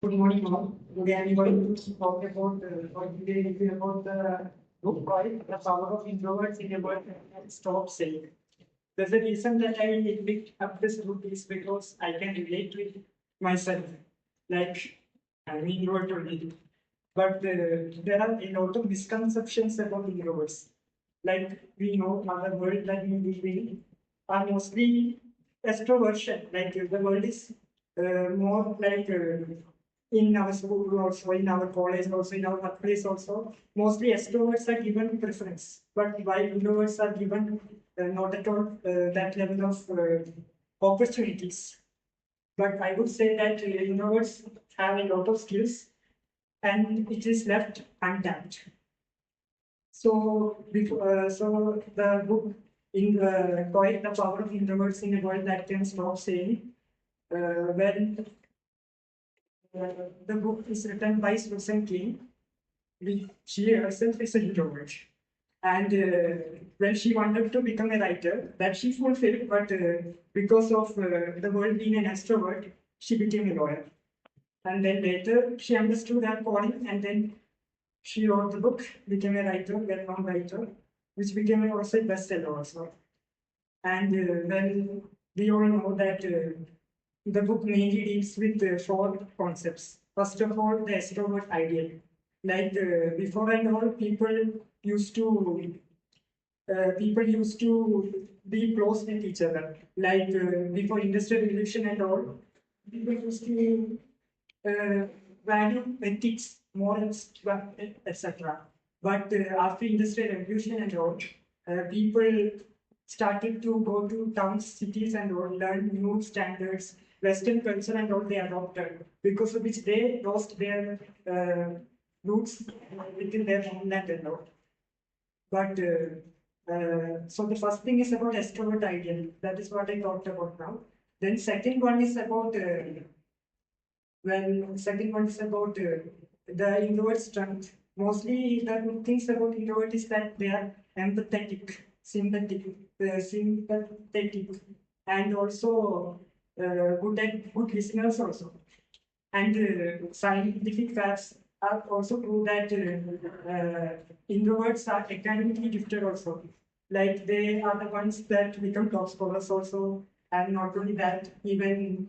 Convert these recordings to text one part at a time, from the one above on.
Good morning, all. Today I'm going to talk about or today review about the book called The Power of Introverts in a World That Stop Saying. There's a reason that I picked up this book is because I can relate to it myself. Like I'm an introvert only. But there are a lot of misconceptions about introverts. Like we know our world that we live in are mostly extroversion. Like the world is more like in our school also, in our college also, in our workplace also, mostly extroverts are given preference, but while introverts are given not at all that level of opportunities. But I would say that introverts have a lot of skills and it is left untapped. So the book in Quite the Power of Introverts in a World That Can Stop Saying, when the book is written by Susan Cain. She herself is an introvert. And when she wanted to become a writer, that she fulfilled, but because of the world being an extrovert, she became a lawyer. And then later she understood that calling, and then she wrote the book, became a writer, well-known writer, which became also a bestseller also. And then we all know that the book mainly deals with four concepts. First of all, the extrovert ideal. Like before and all, people used to be close with each other. Like before industrial revolution and all, people used to value ethics, morals, etc. But after industrial revolution and all, people started to go to towns, cities, and all, learn new standards, Western culture, and all they adopted, because of which they lost their roots within their homeland and all. But so the first thing is about extrovert ideal. That is what I talked about now. Then second one is about the introvert strength. Mostly the good things about introvert is that they are empathetic, sympathetic, and also good listeners also. And scientific facts are also prove that introverts are academically gifted also. Like they are the ones that become top scholars also, and not only that, even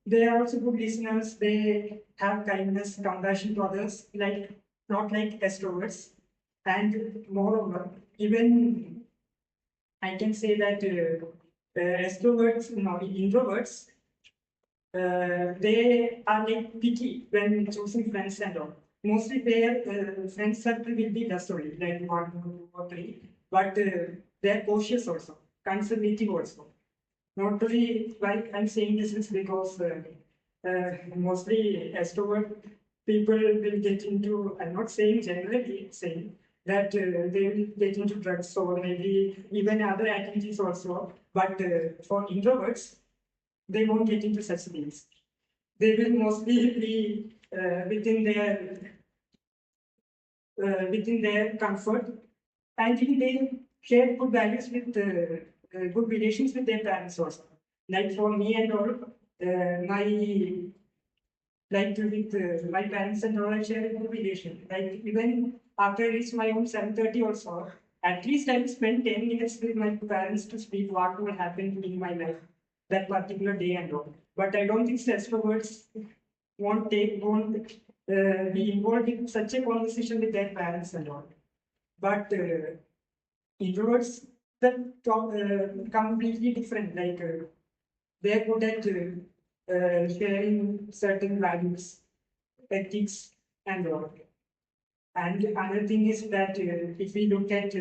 they are also good listeners. They have kindness, compassion to others, like not like extroverts. And moreover, even I can say that extroverts, no, introverts, they are like picky when choosing friends and all. Mostly their friend circle will be less only, like one, two, or three. But they are cautious also, conservative also. Not only why I'm saying this is because mostly extrovert people will get into, I'm not saying generally saying that they will get into drugs or maybe even other activities also. But for introverts, they won't get into such things. They will mostly be within their comfort, and they share good values with good relations with their parents also. Like for me and all, my with my parents and all, I share a good relation. Like even after I reach my own 7:30 also, at least I will spend 10 minutes with my parents to speak what will happen in my life that particular day and all. But I don't think extroverts won't be involved in such a conversation with their parents and all. But introverts that talk completely different. Like they're good at sharing certain values, ethics, and all. And another thing is that if we look at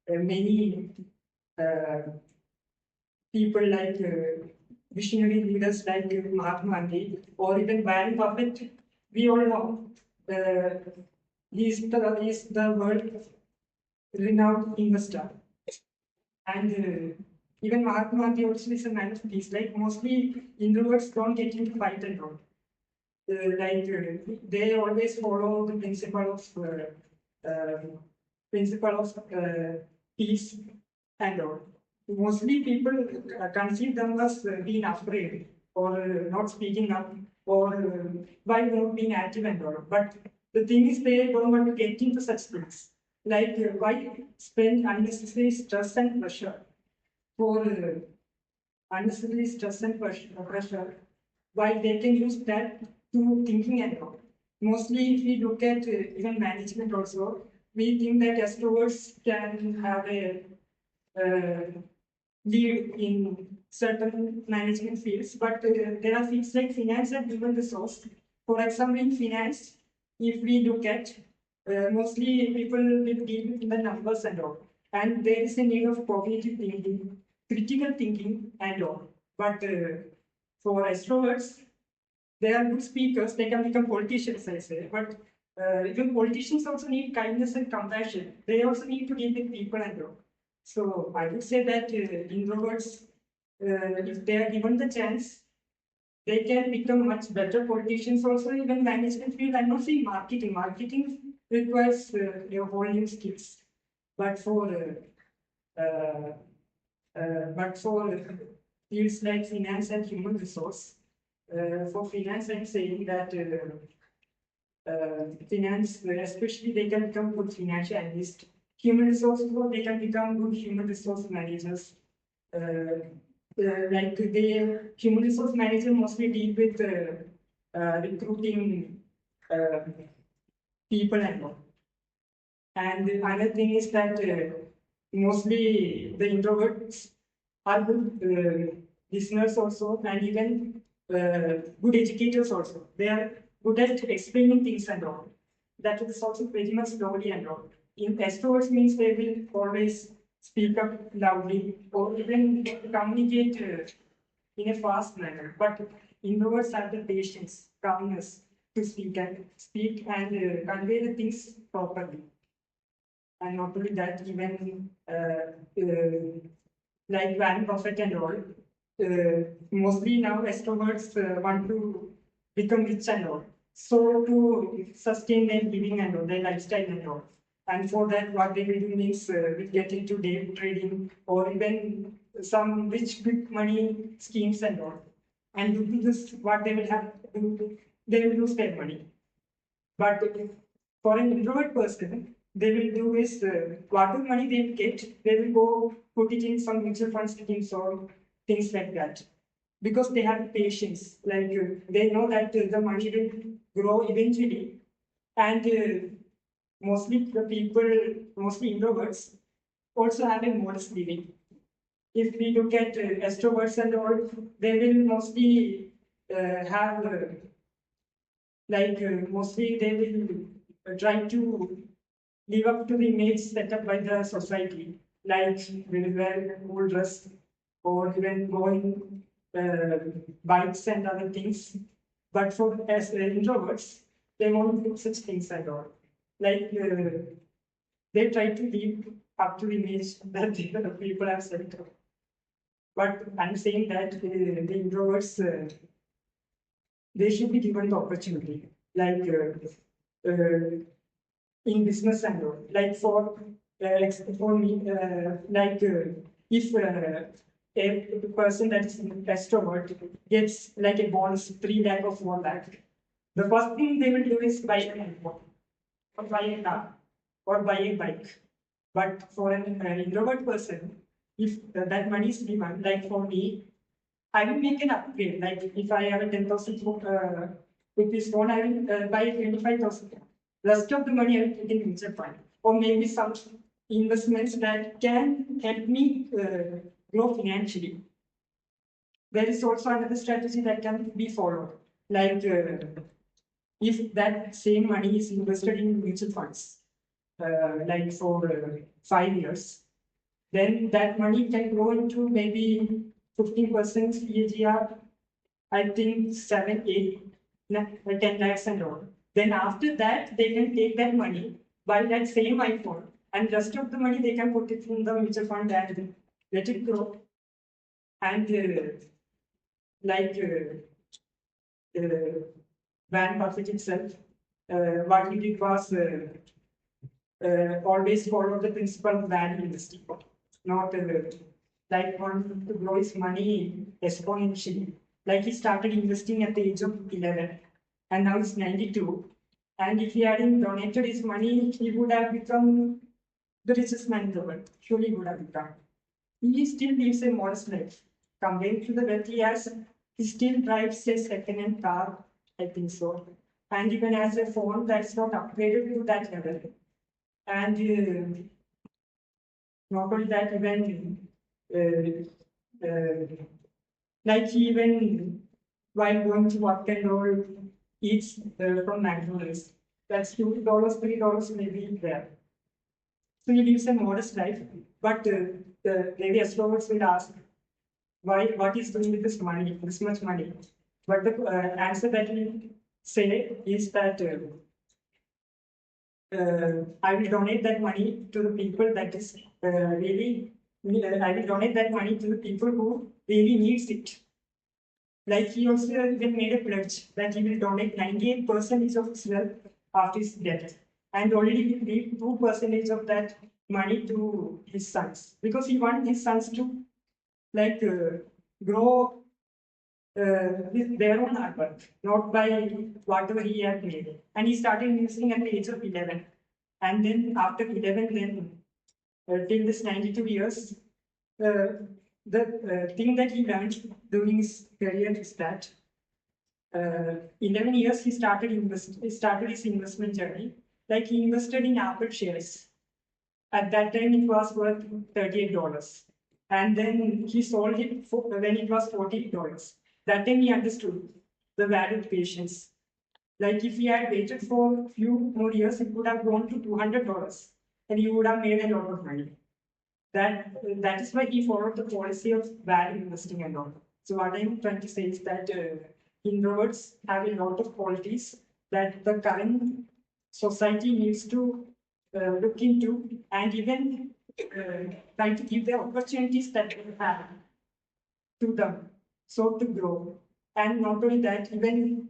many uh, people like visionary leaders like Mahatma Gandhi or even Warren Buffett, we all know he's the world renowned investor. And even Mahatma Gandhi also is a man of peace. Like mostly introverts don't get into fight and all. They always follow the uh, principle of peace and all. Mostly people conceive them as being afraid. or not speaking up, or by not being active and all. But the thing is, they don't want to get into such things. Like, why spend unnecessary stress and pressure for unnecessary stress and pressure, while they can use that to thinking and all. Mostly, if we look at even management also, we think that extroverts can have a lead in certain management fields, but there are fields like finance and human resource. For example, in finance, if we look at mostly people will deal with the numbers and all, and there is a need of cognitive thinking, critical thinking, and all. But for extroverts, they are good speakers. They can become politicians, I say. But even politicians also need kindness and compassion. They also need to deal with people and all. So I would say that introverts, if they are given the chance, they can become much better politicians. Also, even management field. I'm not saying marketing. Marketing requires your whole new skills. But for fields like finance and human resource, for finance, I'm saying that finance, especially they can become good financial analyst. Human resource, they can become good human resource managers. Like the human resource manager mostly deal with recruiting people and all. And another thing is that mostly the introverts are good listeners also, and even good educators also. They are good at explaining things and all. That is also very much slowly and all. In extroverts means they will always speak up loudly or even communicate in a fast manner. But introverts have the patience, calmness to speak and convey the things properly. And not only that, even like Warren Buffett and all, mostly now extroverts want to become rich and all. So to sustain their living and all, their lifestyle and all. And for that, what they will do means will get into day trading or even some rich big money schemes and all. And due to this, what they will have, they will lose their money. But for an introvert person, they will do is whatever money they will get, they will go put it in some mutual fund schemes or things like that. Because they have patience, like they know that the money will grow eventually, and mostly the people, mostly introverts, also have a modest living. If we look at extroverts and all, they will mostly have mostly they will try to live up to the image set up by the society, like they will wear cool dress or even going bikes and other things. But for as introverts, they won't do such things at all. Like they try to live up to the image that the people have set up. But I'm saying that the introverts, they should be given the opportunity, like in business and all. Like for me, if a person that is an extrovert gets like a bonus 3 lakh or 4 lakh, the first thing they will do is buy an iPhone or buy a car or buy a bike. But for an introvert person, if that money is given, like for me, I will make an upgrade. Like if I have a 10,000 rupees phone, I will buy 25,000. Rest of the money I will put in mutual fund or maybe some investments that can help me grow financially. There is also another strategy that can be followed. Like if that same money is invested in mutual funds, like for 5 years, then that money can grow into maybe 15% CAGR, I think 7, 8, 10 lakhs and all. Then after that, they can take that money, buy that same iPhone, and rest of the money they can put it in the mutual fund and let it grow. And Warren Buffett itself, what he did was always follow the principle of value investing, not like want to grow his money exponentially. Like he started investing at the age of 11, and now he's 92. And if he hadn't donated his money, he would have become the richest man in the world. Surely he would have become. He still lives a modest life. Compared to the wealth he has, he still drives a second-hand car, I think so. And even has a phone that's not upgraded to that level. And not only that, even like he even while going to work and all eats from McDonald's. That's $2, $3 maybe there. So he lives a modest life, but maybe extroverts will ask why what he's doing with this money, this much money. But the answer that we say is that I will donate that money to the people that is really. I will donate that money to the people who really needs it. Like he also even made a pledge that he will donate 98% of his wealth after his death, and only leave 2% of that money to his sons, because he wanted his sons to like grow with their own hard work, not by whatever he had made. And he started investing at the age of 11, and then after 11, then till this 92 years, the thing that he learned during his career is that 11 years he started his investment journey. Like he invested in Apple shares. At that time, it was worth $38, and then he sold it when it was $48. That time he understood the value of patience. Like if he had waited for a few more years, it would have grown to $200, and he would have made a lot of money. That is why he followed the policy of value investing and all. So what I'm trying to say is that introverts have a lot of qualities that the current society needs to look into, and even try to give the opportunities that they have to them, so to grow. And not only that, even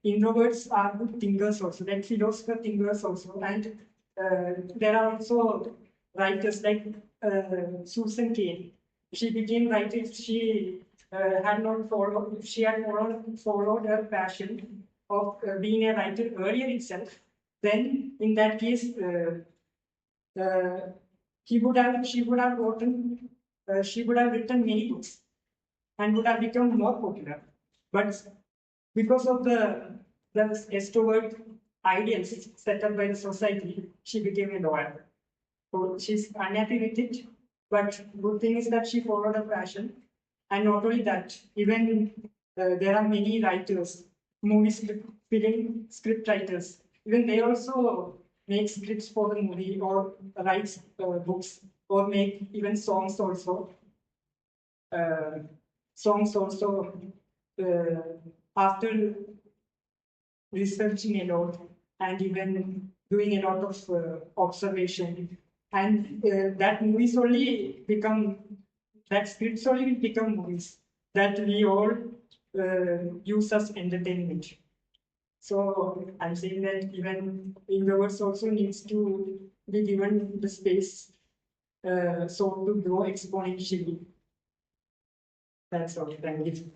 introverts are good thinkers also, like philosopher thinkers also. And there are also writers like Susan Cain. She became writer if she had not followed, if she had followed her passion of being a writer earlier itself. Then, in that case, she would have written many books and would have become more popular. But because of the extrovert ideals set up by the society, she became a lawyer. So she's unhappy with it, but good thing is that she followed her passion. And not only that, even there are many writers, movie script, film script writers. Even they also make scripts for the movie or write books or make even songs also. Songs also after researching a lot and even doing a lot of observation, and that scripts only will become movies that we all use as entertainment. So I'm saying that even introverts also needs to be given the space so to grow exponentially. That's all. Thank you.